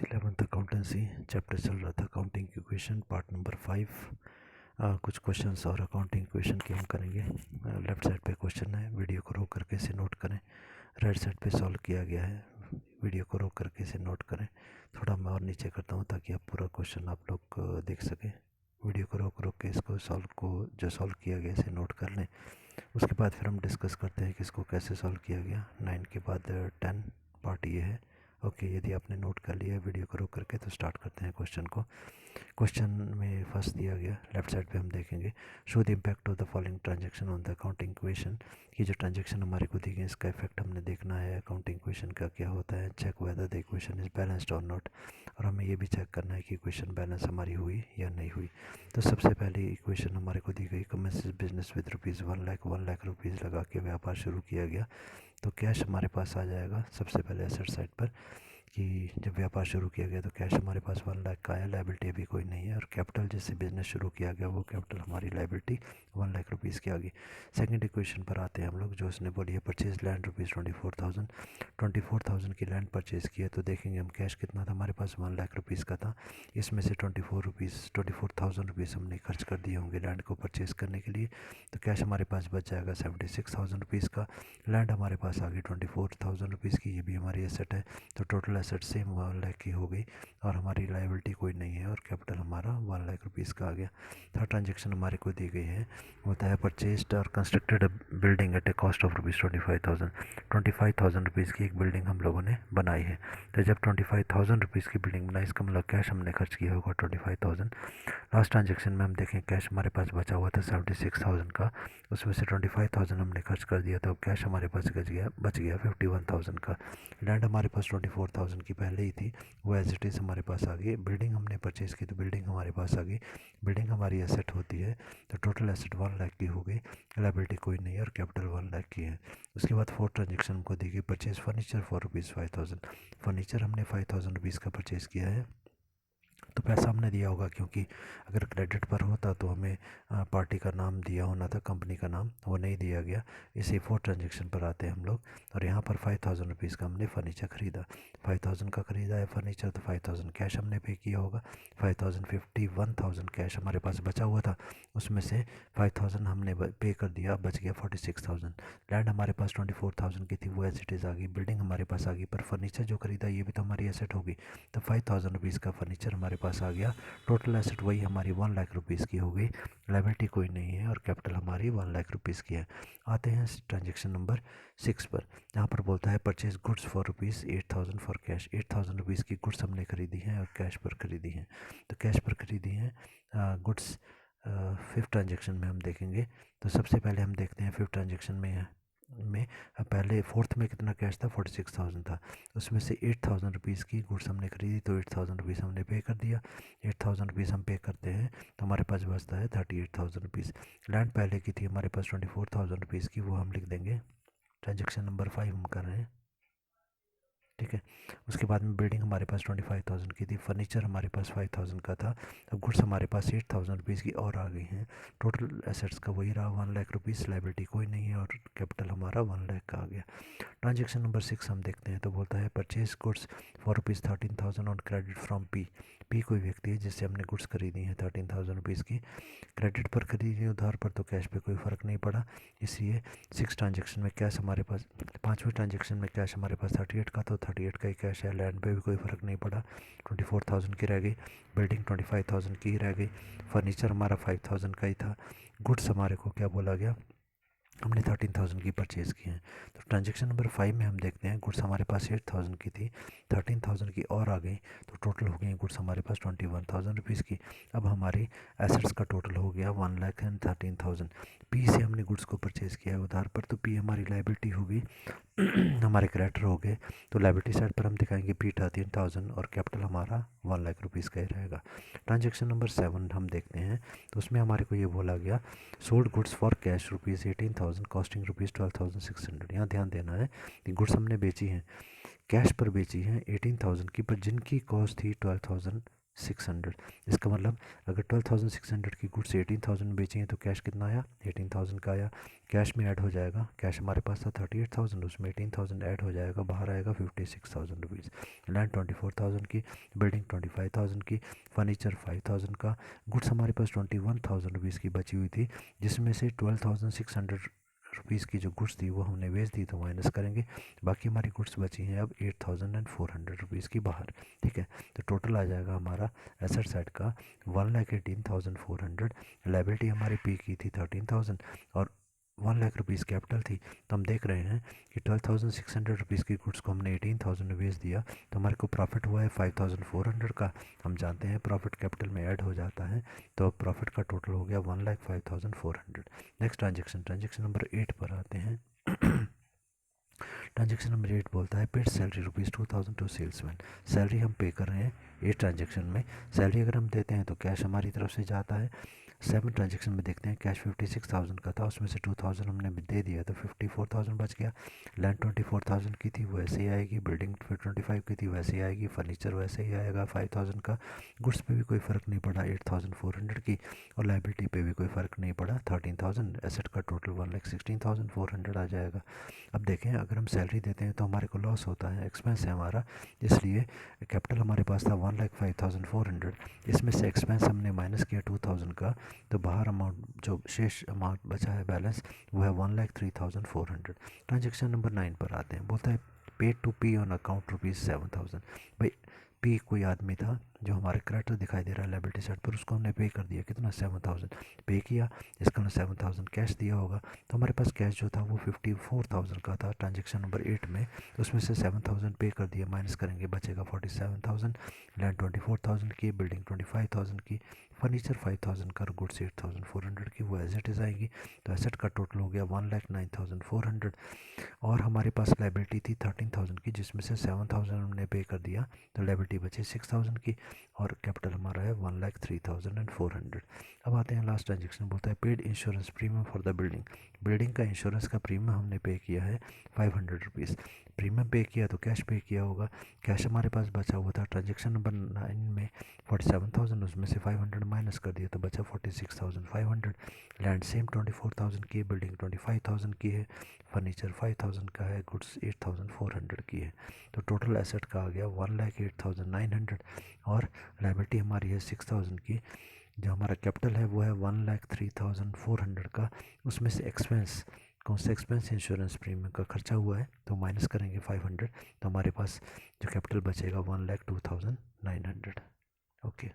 11th accountancy chapter चल रहा था अकाउंटिंग की क्वेश्चन पार्ट नंबर 5। कुछ क्वेश्चंस और अकाउंटिंग क्वेश्चन के हम करेंगे। लेफ़्ट साइड पे क्वेश्चन है, वीडियो को रोक करके इसे नोट करें। राइट साइड पे सॉल्व किया गया है, वीडियो को रोक करके इसे नोट करें। थोड़ा मैं और नीचे करता हूँ ताकि आप पूरा क्वेश्चन आप लोग देख सकें। वीडियो को रोक रोक के इसको जो सॉल्व किया गया इसे नोट कर लें। उसके बाद फिर हम डिस्कस करते हैं कि इसको कैसे सॉल्व किया गया। 9 के बाद 10 पार्ट ये है। ओके, यदि आपने नोट कर लिया वीडियो को रोक करके तो स्टार्ट करते हैं क्वेश्चन को। क्वेश्चन में फर्स्ट दिया गया, लेफ्ट साइड पे हम देखेंगे, show the impact of the following transaction on the accounting equation. ये जो ट्रांजैक्शन हमारे को दी गई इसका इफेक्ट हमने देखना है अकाउंटिंग इक्वेशन का क्या होता है। Check whether the equation is balanced और नॉट, और हमें ये भी चेक करना है कि इक्वेशन बैलेंस हमारी हुई या नहीं हुई। तो सबसे पहली इक्वेशन हमारे को दी गई, commences business with rupees 1 lakh rupees लगा के व्यापार शुरू किया गया। तो कैश हमारे पास आ जाएगा सबसे पहले एसेट साइड पर कि जब व्यापार शुरू किया गया तो कैश हमारे पास 1 लाख का है, लाइबिलिटी अभी कोई नहीं है। और कैपिटल जिससे बिजनेस शुरू किया गया वो कैपिटल हमारी लाइबिलिटी 1 लाख रुपीज़ की आ गई। सेकेंड इक्वेशन पर आते हैं हम लोग, जो उसने बोली है परचेज लैंड ₹24,000। 24,000 की लैंड परचेज़ की है। तो देखेंगे हम कैश कितना था हमारे पास, 1 लाख रुपीज़ का था। इसमें से 24,000 रुपीज़ हमने खर्च कर दिए होंगे लैंड को परचेज़ करने के लिए। तो कैश हमारे पास बच जाएगा 76,000 रुपीज़ का। लैंड हमारे पास आ गई 24,000 रुपीज़ की, ये भी हमारी एसेट है। तो टोटल एसेट सेम 1 लाख की हो गई और हमारी लायबिलिटी कोई नहीं है और कैपिटल हमारा 1 लाख रुपीज़ का आ गया। थर्ड ट्रांजेक्शन हमारे को दी गई है, होता है परचेस्ड और constructed building at A cost of ₹25,000। 25,000 rupees की एक बिल्डिंग हम लोगों ने बनाई है। तो जब 25,000 रुपीज़ की बिल्डिंग बनाई, इसका मतलब कैश हमने खर्च किया होगा 25,000। लास्ट ट्रांजेक्शन में हम देखें कैश हमारे पास बचा हुआ था 76,000 का, उसमें से 25,000 हमने खर्च कर दिया, तो कैश हमारे पास बच गया 51,000 का। लैंड हमारे पास 24,000 की पहले ही थी, वो एज इट इज़ हमारे पास आ गई। बिल्डिंग हमने परचेज़ की तो बिल्डिंग हमारे पास आ गई। बिल्डिंग हमारी एसेट होती है, तो टोटल एसेट 1 लाख की हो गई, लाइबिलिटी कोई नहीं है और कैपिटल 1 लाख की है। उसके बाद फोर्थ ट्रांजेक्शन हमको दी गई, परचेज फर्नीचर फॉर ₹5,000। फर्नीचर हमने 5,000 रुपीज़ का परचेज़ किया है। तो पैसा हमने दिया होगा, क्योंकि अगर क्रेडिट पर होता तो हमें पार्टी का नाम दिया होना था, कंपनी का नाम, वो नहीं दिया गया। इसी फोर्थ ट्रांजेक्शन पर आते हैं हम लोग, और यहाँ पर 5,000 रुपीज़ का हमने फर्नीचर ख़रीदा। 5,000 का ख़रीदा है फर्नीचर, तो 5,000 कैश हमने पे किया होगा। 51,000 कैश हमारे पास बचा हुआ था, उसमें से 5,000 हमने पे कर दिया, बच गया 46,000। लैंड हमारे पास 24,000 की थी, वो एज इट इज़ आ गई। बिल्डिंग हमारे पास आ गई, पर फर्नीचर जो ख़रीदा ये भी तो हमारी एसेट होगी। तो 5,000 रुपीज़ का फर्नीचर हमारे पास आ गया। टोटल एसेट वही हमारी 1 लाख रुपीज़ की हो गई, लाइबिलिटी कोई नहीं है और कैपिटल हमारी 1 लाख रुपीज़ की है। आते हैं ट्रांजेक्शन नंबर 6 पर। यहाँ पर बोलता है purchase goods for ₹8,000 for cash. 8,000 rupees की गुड्स हमने खरीदी हैं और कैश पर खरीदी हैं। तो कैश पर खरीदी हैं गुड्स। फिफ्थ ट्रांजेक्शन में हम देखेंगे, तो सबसे पहले हम देखते हैं फिफ्थ ट्रांजेक्शन में पहले फोर्थ में कितना कैश था, 46,000 था। उसमें से 8,000 रुपीज़ की गुड्स हमने खरीदी, तो 8,000 रुपीज़ हमने पे कर दिया। 8,000 रुपीज़ हम पे करते हैं तो हमारे पास बचता है 38,000 रुपीज़। लैंड पहले की थी हमारे पास 24,000 रुपीज़ की, वो हम लिख देंगे। ट्रांजेक्शन नंबर 5 हम कर रहे हैं, ठीक है। उसके बाद में बिल्डिंग हमारे पास 25,000 की थी, फर्नीचर हमारे पास 5,000 का था। अब गुड्स हमारे पास 8,000 रुपीज़ की और आ गई हैं। टोटल एसेट्स का वही रहा 1 लाख रुपीज़, लाइबिलिटी कोई नहीं है और कैपिटल हमारा 1 लाख का आ गया। ट्रांजेक्शन नंबर 6 हम देखते हैं, तो बोलता है purchase goods for ₹13,000 on credit from P. P कोई व्यक्ति है जिससे हमने गुड्स खरीदी हैं 13,000 रुपीज़ की। क्रेडिट पर खरीदी, उधार पर तो कैश पे कोई फ़र्क नहीं पड़ा, इसलिए 6 ट्रांजेक्शन में कैश हमारे पास, 5वें ट्रांजेक्शन में कैश हमारे पास 38 का, तो 38 का ही कैश है। लैंड पे भी कोई फ़र्क नहीं पड़ा, 24,000 की रह गई। बिल्डिंग 25,000 की ही रह गई। फर्नीचर हमारा 5,000 का ही था। गुड्स हमारे को क्या बोला गया, हमने 13,000 की परचेज़ की हैं। तो ट्रांजेक्शन नंबर 5 में हम देखते हैं गुड्स हमारे पास 8,000 की थी, 13,000 की और आ गई, तो टोटल हो गई गुड्स हमारे पास 21,000 रुपीज़ की। अब हमारी एसेट्स का टोटल हो गया 1,13,000। पी से हमने गुड्स को परचेज़ किया है उधार पर, तो पी हमारी लाइबिलिटी होगी हमारे क्रेडिटर हो गए। तो लाइबिलिटी साइड पर हम दिखाएंगे पी 13,000 और कैपिटल हमारा 1 लाख रुपीज़ का ही रहेगा। ट्रांजेक्शन नंबर 7 हम देखते हैं, तो उसमें हमारे को ये बोला गया, sold goods for cash ₹18,000 costing ₹12,600। यहाँ ध्यान देना है कि गुड्स हमने बेची हैं, कैश पर बेची हैं 18,000 की, पर जिनकी कॉस्ट थी 12,000 600। इसका मतलब अगर 12,600 की गुड्स 18,000 में बेची हैं तो कैश कितना आया, 18,000 का आया। कैश में ऐड हो जाएगा, कैश हमारे पास था 38,000, उसमें 18,000 ऐड हो जाएगा, बाहर आएगा 56,000 रुपीज़। लैंड 24,000 की, बिल्डिंग 25,000 की, फर्नीचर 5,000 का, गुड्स हमारे पास 21,000 रुपीज़ की बची हुई थी, जिसमें से 12,600 रुपीज़ की जो गुड्स थी वो हमने बेच दी तो माइनस करेंगे। बाकी हमारी गुड्स बची हैं अब 8,400 रुपीज़ की बाहर। ठीक है, तो टोटल आ जाएगा हमारा एसेट साइड का 1,18,400। लाइबिलिटी हमारी पे की थी 13,000 और 1,00,000 रुपीज़ कैपिटल थी। तो हम देख रहे हैं कि 12,600 रुपीज़ की गुड्स को हमने 18,000 में बेच दिया तो हमारे को प्रॉफिट हुआ है 5,400 का। हम जानते हैं प्रॉफिट कैपिटल में ऐड हो जाता है, तो अब प्रॉफिट का टोटल हो गया 1,05,400। नेक्स्ट ट्रांजेक्शन नंबर 8 पर आते हैं। ट्रांजेक्शन नंबर 8 बोलता है paid salary ₹2,000 to salesman. Salary हम पे कर रहे हैं 8 ट्रांजेक्शन में। सैलरी अगर हम देते हैं तो कैश हमारी तरफ से जाता है। 7 ट्रांजेक्शन में देखते हैं कैश 56,000 का था, उसमें से 2,000 हमने दे दिया तो 54,000 बच गया। लैंड 24,000 की थी वो ऐसे ही आएगी, बिल्डिंग 25 की थी वैसे ही आएगी, फर्नीचर वैसे ही आएगा 5,000 का। गुड्स पे भी कोई फ़र्क नहीं पड़ा 8,400 की, और लाइबिलिटी पे भी कोई फ़र्क नहीं पड़ा 13,000। एसेट का टोटल 1,16,400 आ जाएगा। अब देखें अगर हम सैलरी देते हैं तो हमारे को लॉस होता है, एक्सपेंस है हमारा, इसलिए कैपिटल हमारे पास था 1,05,400। इसमें से एक्सपेंस हमने माइनस किया 2,000 का, तो बाहर अमाउंट जो शेष अमाउंट बचा है बैलेंस वो है 1,03,400। ट्रांजेक्शन नंबर 9 पर आते हैं। बोलता है paid to P on account ₹7,000। भाई पी कोई आदमी था जो हमारे करेक्टर दिखाई दे रहा है लाइबिलिटी साइड पर, उसको हमने पे कर दिया कितना 7,000 पे किया। इसका 7,000 कैश दिया होगा, तो हमारे पास कैश जो था वो 54,000 का था ट्रांजेक्शन नंबर 8 में। तो उसमें से 7,000 पे कर दिया, माइनस करेंगे बचेगा 47,000। लैंड 24,000 की, बिल्डिंग 25,000 की, फर्नीचर 5,000 का, गुड्स 8,400 की, वो एज इट इज़ आएंगी। तो एसेट का टोटल हो गया 1,09,400। और हमारे पास लाइबिलिटी थी 13,000 की, जिसमें से 7,000 हमने पे कर दिया तो लाइबिलिटी बची 6,000 की, और कैपिटल हमारा है 1,03,400। अब आते हैं लास्ट ट्रांजेक्शन। बोलता है paid insurance premium for the building. Building का इंश्योरेंस का प्रीमियम हमने पे किया है 500 रुपीज़। प्रीमियम पे किया तो कैश पे किया होगा, कैश हमारे पास बचा हुआ था ट्रांजेक्शन नंबर 9 में 47,000, उसमें से 500 माइनस कर दिया तो बचा 46,500। लैंड सेम 24,000 की है, बिल्डिंग 25,000 की है, फर्नीचर 5,000 का है, गुड्स 8,400 की है। तो टोटल एसेट का आ गया 1,08,900, और लाइबिलिटी हमारी है 6,000 की। जो हमारा कैपिटल है वो है 1,03,400 का। उसमें से एक्सपेंस, कौन सा एक्सपेंस, इंश्योरेंस प्रीमियम का खर्चा हुआ है तो माइनस करेंगे 500, तो हमारे पास जो कैपिटल बचेगा 1,02,900। ओके।